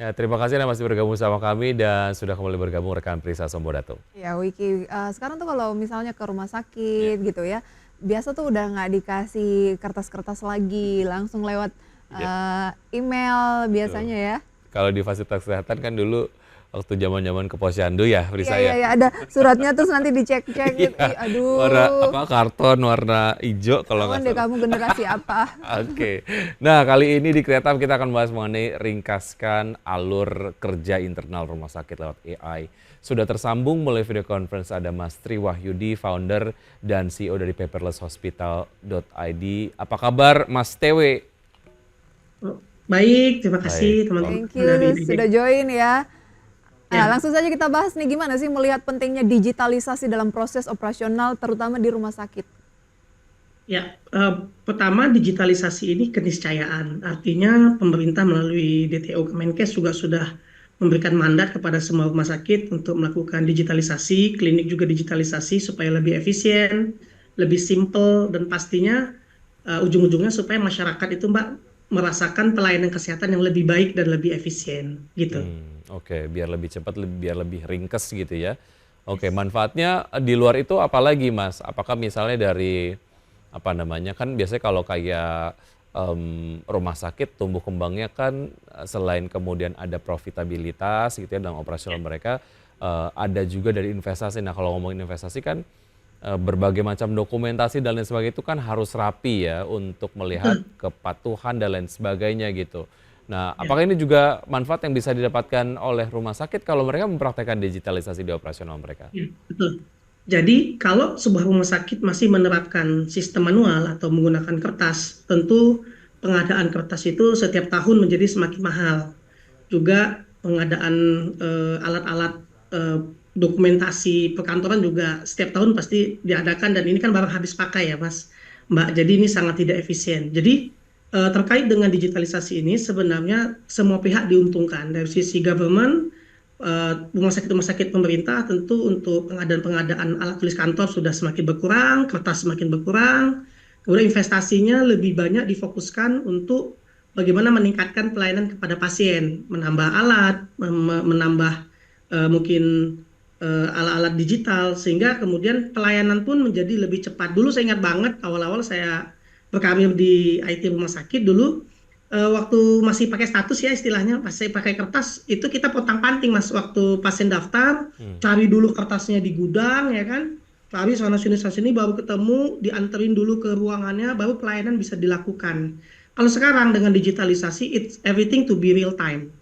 Ya, terima kasih Anda masih bergabung sama kami dan sudah kembali bergabung rekan Prisa Sombodato. Ya, Wiki, sekarang tuh kalau misalnya ke rumah Ya, sakit gitu ya, biasa tuh udah nggak dikasih kertas-kertas lagi, langsung lewat ya, email betul. biasanya ya. Kalau di fasilitas kesehatan kan dulu waktu zaman-zaman ke Posyandu ya, Iya, Prisa iya, ya. iya, ada suratnya terus nanti dicek-cek gitu. Iya, Ih, warna aduh, apa karton warna hijau kalau ketahuan nggak deh salah. kamu generasi apa. Oke. Nah, kali ini di Kreatif kita akan bahas mengenai ringkaskan alur kerja internal rumah sakit lewat AI. Sudah tersambung melalui video conference ada Mas Tri Wahyudi, founder dan CEO dari paperlesshospital.id. Apa kabar Mas TW? Oh, baik, terima Baik, kasih teman-teman Thank dari you IDG. sudah join ya. Ya, Langsung saja kita bahas nih gimana sih melihat pentingnya digitalisasi dalam proses operasional terutama di rumah sakit. ya. Pertama digitalisasi ini keniscayaan. Artinya pemerintah melalui DTO Kemenkes juga sudah memberikan mandat kepada semua rumah sakit untuk melakukan digitalisasi, klinik juga digitalisasi supaya lebih efisien, lebih simple dan pastinya ujung-ujungnya supaya masyarakat itu Mbak merasakan pelayanan kesehatan yang lebih baik dan lebih efisien gitu. Oke, biar lebih cepat, biar lebih ringkes gitu ya. Oke, Yes. manfaatnya di luar itu apa lagi, Mas? Apakah misalnya dari apa namanya kan biasanya kalau kayak rumah sakit tumbuh kembangnya kan selain kemudian ada profitabilitas gitu ya dalam operasional mereka, ada juga dari investasi. Nah, kalau ngomongin investasi kan berbagai macam dokumentasi dan lain sebagainya itu kan harus rapi ya untuk melihat Betul. kepatuhan dan lain sebagainya gitu. Nah, Ya. apakah ini juga manfaat yang bisa didapatkan oleh rumah sakit kalau mereka mempraktekkan digitalisasi di operasional mereka? Ya, betul. Jadi kalau sebuah rumah sakit masih menerapkan sistem manual atau menggunakan kertas, tentu pengadaan kertas itu setiap tahun menjadi semakin mahal. Juga pengadaan alat-alat eh, dokumentasi perkantoran juga setiap tahun pasti diadakan dan ini kan barang habis pakai ya Mas, Mbak. Jadi ini sangat tidak efisien. Jadi terkait dengan digitalisasi ini sebenarnya semua pihak diuntungkan dari sisi government, rumah sakit pemerintah tentu untuk pengadaan-pengadaan alat tulis kantor sudah semakin berkurang, kertas semakin berkurang, kemudian investasinya lebih banyak difokuskan untuk bagaimana meningkatkan pelayanan kepada pasien, menambah alat, menambah mungkin alat-alat digital, sehingga kemudian pelayanan pun menjadi lebih cepat. Dulu saya ingat banget awal-awal saya berkarir di IT rumah sakit dulu, waktu masih pakai status ya istilahnya, masih pakai kertas, itu kita potang-panting Mas, waktu pasien daftar, Hmm. cari dulu kertasnya di gudang ya kan, cari sana sini baru ketemu, dianterin dulu ke ruangannya, baru pelayanan bisa dilakukan. Kalau sekarang dengan digitalisasi, it's everything to be real time.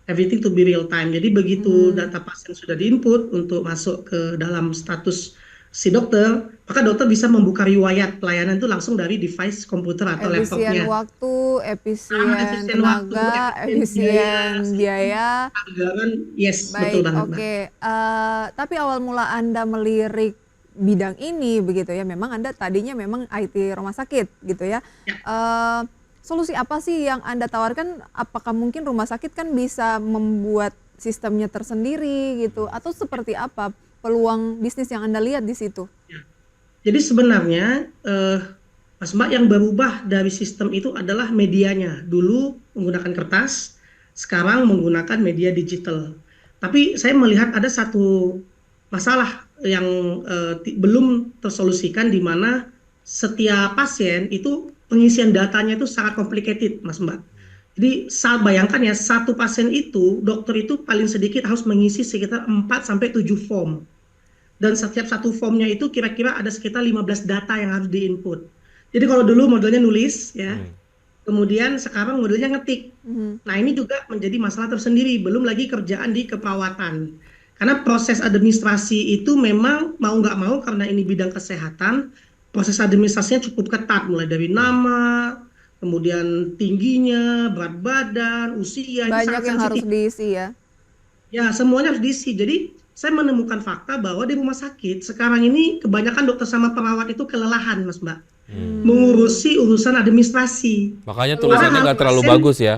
Everything to be real time. Jadi begitu Hmm. data pasien sudah diinput untuk masuk ke dalam status si dokter, maka dokter bisa membuka riwayat pelayanan itu langsung dari device komputer atau Efisien laptopnya. waktu, efisien Efisien waktu, tenaga, efisien biaya, efisien sehingga biaya. anggaran, yes, betul Baik, banget, Mbak. oke. Tapi awal mula Anda melirik bidang ini begitu ya, memang Anda tadinya memang IT rumah sakit gitu ya. Ya, Eee, Solusi apa sih yang Anda tawarkan? Apakah mungkin rumah sakit kan bisa membuat sistemnya tersendiri gitu, atau seperti apa peluang bisnis yang Anda lihat di situ? ya. Jadi sebenarnya, Mas Mbak, yang berubah dari sistem itu adalah medianya. Dulu menggunakan kertas, sekarang menggunakan media digital. Tapi saya melihat ada satu masalah yang belum tersolusikan, di mana setiap pasien itu pengisian datanya itu sangat complicated, Mas Mbak. Jadi bayangkan ya, satu pasien itu dokter itu paling sedikit harus mengisi sekitar 4 sampai 7 form. Dan setiap satu formnya itu kira-kira ada sekitar 15 data yang harus diinput. Jadi kalau dulu modelnya nulis ya, Hmm. kemudian sekarang modelnya ngetik. Mhm. Nah, ini juga menjadi masalah tersendiri, belum lagi kerjaan di keperawatan. Karena proses administrasi itu memang mau nggak mau, karena ini bidang kesehatan, proses administrasinya cukup ketat, mulai dari Hmm. nama, kemudian tingginya, berat badan, usia, ini Banyak sangat yang harus sensitif. diisi ya? Ya, semuanya harus diisi. Jadi, saya menemukan fakta bahwa di rumah sakit sekarang ini kebanyakan dokter sama perawat itu kelelahan, Mas Mbak, Hmm. Mmm. mengurusi urusan administrasi. Makanya tulisannya Padahal nggak terlalu pasien, bagus ya.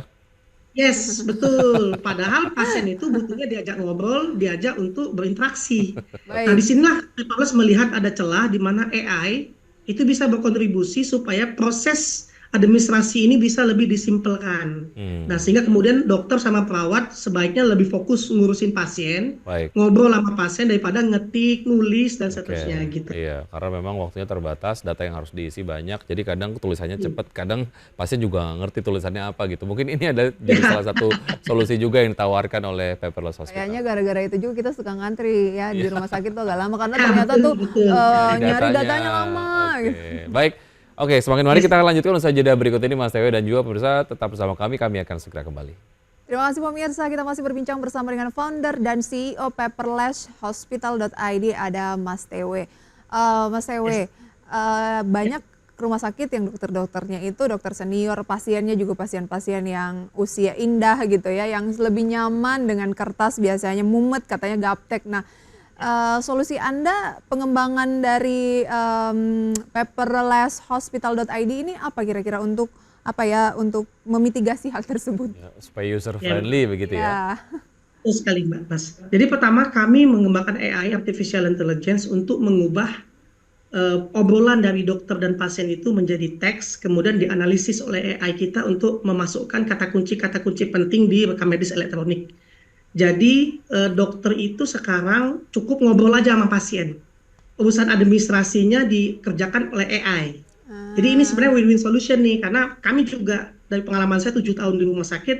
yes, betul. Padahal pasien itu butuhnya diajak ngobrol, diajak untuk berinteraksi. Nah, Baik. disinilah Paulus melihat ada celah di mana AI itu bisa berkontribusi supaya proses administrasi ini bisa lebih disimpelkan. Nah, sehingga kemudian dokter sama perawat sebaiknya lebih fokus ngurusin pasien, Baik. ngobrol sama pasien daripada ngetik, nulis, dan Oke, seterusnya gitu. iya, karena memang waktunya terbatas, data yang harus diisi banyak, jadi kadang tulisannya cepat, kadang pasien juga nggak ngerti tulisannya apa gitu. Mungkin ini ada jadi salah satu solusi juga yang ditawarkan oleh Paperless Kayaknya Hospital. gara-gara itu juga kita suka ngantri ya di Iya. rumah sakit tuh agak lama karena Ya, ternyata betul, tuh betul. nyari datanya lama Oke, gitu. baik. Oke, semakin mari kita lanjutkan usaha jeda berikut ini Mas Tewe dan juga pemirsa tetap bersama kami akan segera kembali. Terima kasih pemirsa, kita masih berbincang bersama dengan founder dan CEO Paperless Hospital.id, ada Mas Tewe. Mas Tewe, banyak rumah sakit yang dokter-dokternya itu dokter senior, pasiennya juga pasien-pasien yang usia indah gitu ya, yang lebih nyaman dengan kertas, biasanya mumet, katanya gaptek. Nah, solusi Anda pengembangan dari Paperless Hospital.id ini apa kira-kira untuk untuk memitigasi hal tersebut? Ya, supaya user friendly begitu ya. Ya. Betul sekali Mbak Mas. Jadi pertama kami mengembangkan AI Artificial Intelligence untuk mengubah obrolan dari dokter dan pasien itu menjadi teks, kemudian dianalisis oleh AI kita untuk memasukkan kata kunci penting di rekam medis elektronik. Jadi dokter itu sekarang cukup ngobrol aja sama pasien. Urusan administrasinya dikerjakan oleh AI. Jadi ini sebenarnya win-win solution nih, karena kami juga dari pengalaman saya 7 tahun di rumah sakit,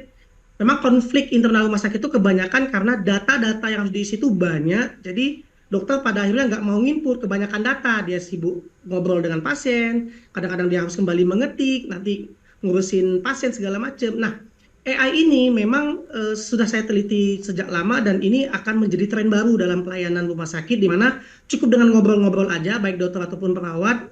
memang konflik internal rumah sakit itu kebanyakan karena data-data yang harus diisi itu banyak. Jadi dokter pada akhirnya nggak mau nginput kebanyakan data, dia sibuk ngobrol dengan pasien, kadang-kadang dia harus kembali mengetik, nanti ngurusin pasien segala macam. Nah, AI ini memang sudah saya teliti sejak lama dan ini akan menjadi tren baru dalam pelayanan rumah sakit, di mana cukup dengan ngobrol-ngobrol aja, baik dokter ataupun perawat,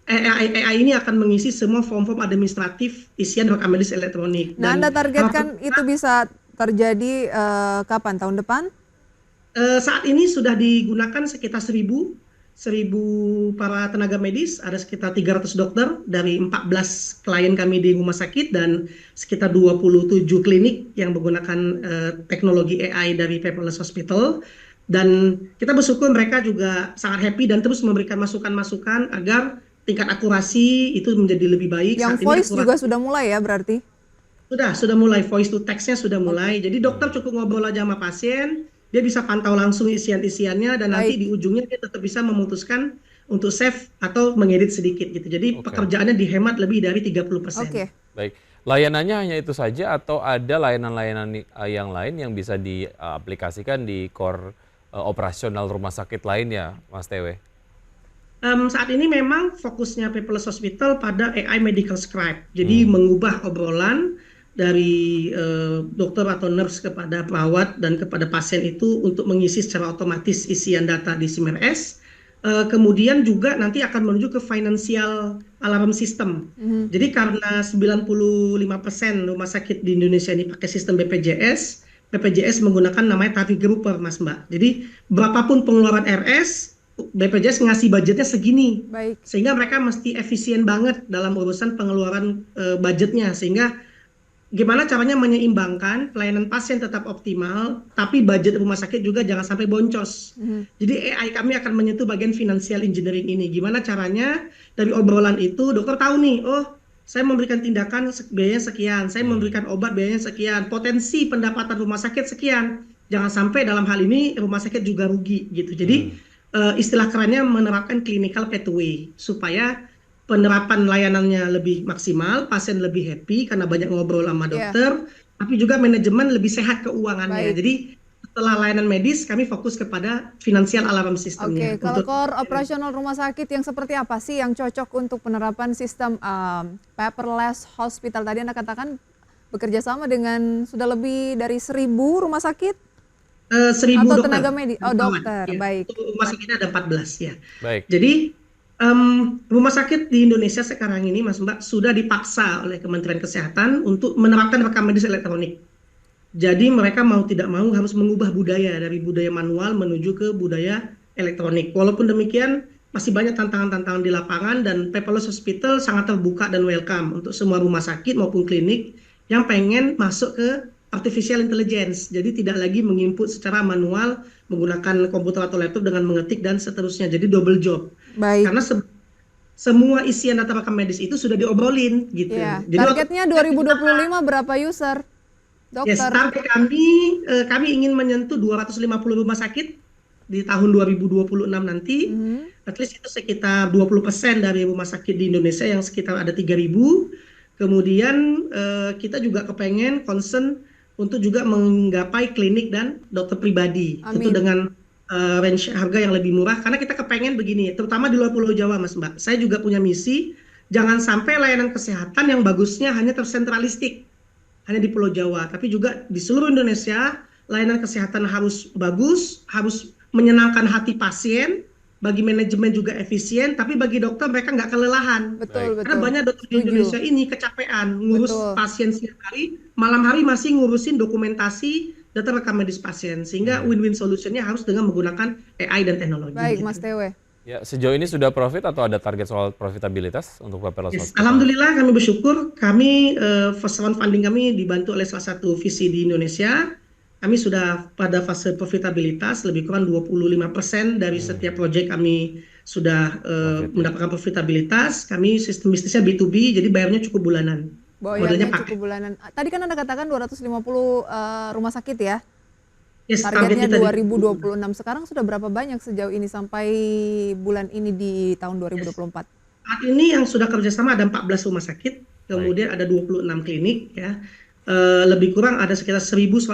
AI ini akan mengisi semua form-form administratif isian rekam medis elektronik. Nah, Dan Anda targetkan itu bisa terjadi kapan? Tahun depan? saat ini sudah digunakan sekitar 1.000 para tenaga medis, ada sekitar 300 dokter dari 14 klien kami di rumah sakit dan sekitar 27 klinik yang menggunakan teknologi AI dari Paperless Hospital. Dan kita bersyukur mereka juga sangat happy dan terus memberikan masukan-masukan agar tingkat akurasi itu menjadi lebih baik. Yang Saat ini voice juga sudah mulai ya berarti? sudah mulai, voice to text-nya sudah mulai. Jadi dokter cukup ngobrol aja sama pasien, dia bisa pantau langsung isian-isiannya dan nanti di ujungnya dia tetap bisa memutuskan untuk save atau mengedit sedikit gitu. Jadi pekerjaannya dihemat lebih dari 30%. Oke. Baik. Layanannya hanya itu saja atau ada layanan-layanan yang lain yang bisa diaplikasikan di core operasional rumah sakit lainnya, Mas Tewe? Saat ini memang fokusnya Paperless Hospital pada AI Medical Scribe. Jadi mengubah obrolan dari dokter atau nurse kepada perawat dan kepada pasien itu untuk mengisi secara otomatis isian data di SIMRS. Kemudian juga nanti akan menuju ke financial alarm system. Jadi karena 95% rumah sakit di Indonesia ini pakai sistem BPJS, BPJS menggunakan namanya target grouper, Mas Mbak. Jadi berapapun pengeluaran RS, BPJS ngasih budgetnya segini. Baik. Sehingga mereka mesti efisien banget dalam urusan pengeluaran budgetnya. Sehingga gimana caranya menyeimbangkan pelayanan pasien tetap optimal, tapi budget rumah sakit juga jangan sampai boncos. Jadi AI kami akan menyentuh bagian financial engineering ini. Gimana caranya dari obrolan itu dokter tahu nih, oh saya memberikan tindakan biayanya sekian, saya memberikan obat biayanya sekian, potensi pendapatan rumah sakit sekian. Jangan sampai dalam hal ini rumah sakit juga rugi gitu. Jadi istilah kerennya menerapkan clinical pathway supaya penerapan layanannya lebih maksimal, pasien lebih happy karena banyak ngobrol sama dokter, tapi juga manajemen lebih sehat keuangannya. Baik. Jadi setelah layanan medis, kami fokus kepada financial alarm systemnya. Oke, kalau core operasional rumah sakit yang seperti apa sih yang cocok untuk penerapan sistem Paperless Hospital? Tadi Anda katakan bekerja sama dengan sudah lebih dari 1.000 rumah sakit? 1.000 Atau dokter. tenaga medis? Oh, dokter, Ya. baik. Untuk rumah sakitnya ada 14 ya. Baik. Jadi rumah sakit di Indonesia sekarang ini, Mas Mbak, sudah dipaksa oleh Kementerian Kesehatan untuk menerapkan rekam medis elektronik. Jadi mereka mau tidak mau harus mengubah budaya dari budaya manual menuju ke budaya elektronik. Walaupun demikian, masih banyak tantangan-tantangan di lapangan dan Paperless Hospital sangat terbuka dan welcome untuk semua rumah sakit maupun klinik yang pengen masuk ke artificial intelligence. Jadi tidak lagi menginput secara manual menggunakan komputer atau laptop dengan mengetik dan seterusnya. Jadi double job. Baik. Karena semua isian data rekam medis itu sudah diobrolin gitu. Iya. Jadi Targetnya 2025 berapa user, yes, dokter? target kami ingin menyentuh 250 rumah sakit di tahun 2026 nanti. At least itu sekitar 20% dari rumah sakit di Indonesia yang sekitar ada 3.000. Kemudian kita juga kepengen concern untuk juga menggapai klinik dan dokter pribadi. Tentu Amin. dengan range harga yang lebih murah, karena kita kepengen begini, terutama di luar Pulau Jawa, Mas Mbak. Saya juga punya misi, jangan sampai layanan kesehatan yang bagusnya hanya tersentralistik, hanya di Pulau Jawa, tapi juga di seluruh Indonesia, layanan kesehatan harus bagus, harus menyenangkan hati pasien, bagi manajemen juga efisien, tapi bagi dokter mereka nggak kelelahan. Betul, Karena betul. banyak dokter di Setuju. Indonesia ini kecapean, ngurus Betul. pasien siang hari, malam hari masih ngurusin dokumentasi data rekam medis pasien, sehingga win-win solutionnya harus dengan menggunakan AI dan teknologi. Baik, gitu. Mas Tewe. Ya, sejauh ini sudah profit atau ada target soal profitabilitas untuk paperless Yes, hospital? alhamdulillah kami bersyukur, kami first round funding kami dibantu oleh salah satu VC di Indonesia. Kami sudah pada fase profitabilitas, lebih kurang 25% dari setiap proyek kami sudah mendapatkan profitabilitas. Kami sistem bisnisnya B2B, jadi bayarnya cukup bulanan. Bayarnya Modelnya pakai. cukup bulanan. Tadi kan Anda katakan 250 rumah sakit ya. Yes, Targetnya kita 2026. Sekarang sudah berapa banyak sejauh ini sampai bulan ini di tahun 2024? Saat ini yang sudah kerjasama ada 14 rumah sakit, kemudian ada 26 klinik, ya. Lebih kurang ada sekitar 1.113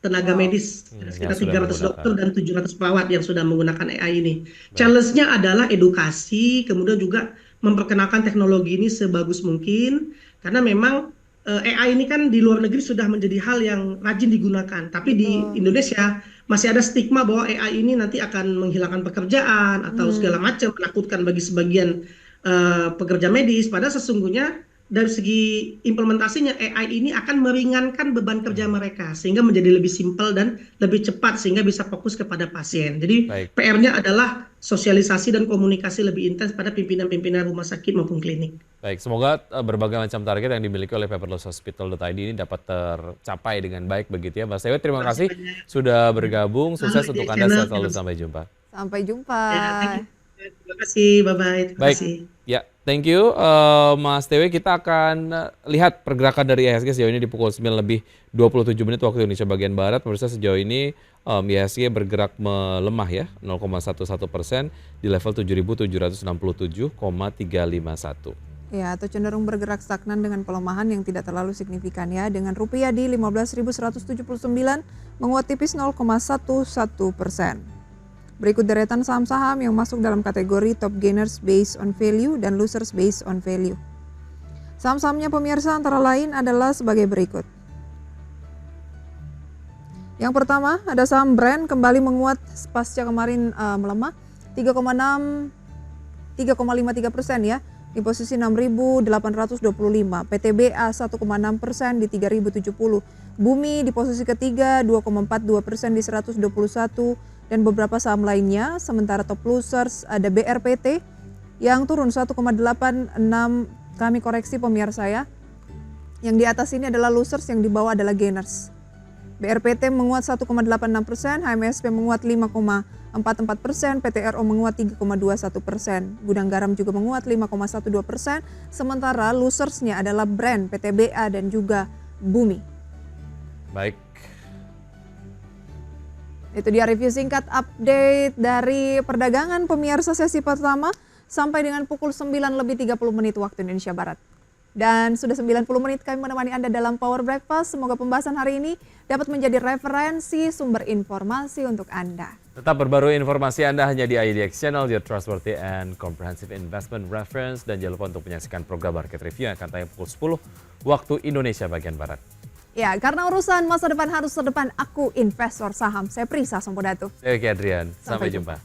tenaga medis, sekitar yang sudah 300 dokter menggunakan. dan 700 perawat yang sudah menggunakan AI ini. Challenge-nya adalah edukasi, kemudian juga memperkenalkan teknologi ini sebagus mungkin, karena memang AI ini kan di luar negeri sudah menjadi hal yang rajin digunakan, tapi di Indonesia masih ada stigma bahwa AI ini nanti akan menghilangkan pekerjaan atau segala macam, menakutkan bagi sebagian pekerja medis. Padahal sesungguhnya dari segi implementasinya AI ini akan meringankan beban kerja mereka sehingga menjadi lebih simpel dan lebih cepat sehingga bisa fokus kepada pasien. Jadi Baik. PR-nya adalah sosialisasi dan komunikasi lebih intens pada pimpinan-pimpinan rumah sakit maupun klinik. Baik, semoga berbagai macam target yang dimiliki oleh paperlesshospital.id ini dapat tercapai dengan baik begitu ya. Mas Tewe, terima kasih sudah bergabung. Sukses untuk Anda, sehat selalu, sampai jumpa. Sampai jumpa. Terima kasih, bye-bye. Terima Baik, kasih. ya, thank you Mas Tewe. Kita akan lihat pergerakan dari IHSG sejauh ini di pukul 9:27 waktu Indonesia bagian Barat. Pemirsa, sejauh ini IHSG bergerak melemah ya, 0,11% di level 7.767,351. Ya, atau cenderung bergerak stagnan dengan pelemahan yang tidak terlalu signifikan ya. Dengan rupiah di 15.179 menguat tipis 0,11%. Berikut deretan saham-saham yang masuk dalam kategori top gainers based on value dan losers based on value. Saham-sahamnya pemirsa antara lain adalah sebagai berikut. Yang pertama ada saham Brand kembali menguat pasca kemarin melemah 3,53% ya, di posisi 6.825. PTBA 1,6% di 3.070. Bumi di posisi ketiga 2,42% di 121, dan beberapa saham lainnya. Sementara top losers ada BRPT yang turun 1,86, kami koreksi pemirsa ya. Yang di atas ini adalah losers, yang di bawah adalah gainers. BRPT menguat 1,86%, HMSP menguat 5,44%, PTRO menguat 3,21%, Gudang Garam juga menguat 5,12%, sementara losersnya adalah Brand, PTBA dan juga Bumi. Baik. Itu dia review singkat update dari perdagangan pemirsa sesi pertama sampai dengan pukul 9:30 waktu Indonesia Barat. Dan sudah 90 menit kami menemani Anda dalam Power Breakfast. Semoga pembahasan hari ini dapat menjadi referensi sumber informasi untuk Anda. Tetap berbarui informasi Anda hanya di IDX Channel, your trustworthy and comprehensive investment reference. Dan jangan lupa untuk menyaksikan program Market Review yang akan tayang pukul 10 waktu Indonesia bagian Barat. Ya, karena urusan masa depan harus terdepan, aku investor saham. Saya Prisa Sampodatu. Saya Ki Adrian, sampai jumpa.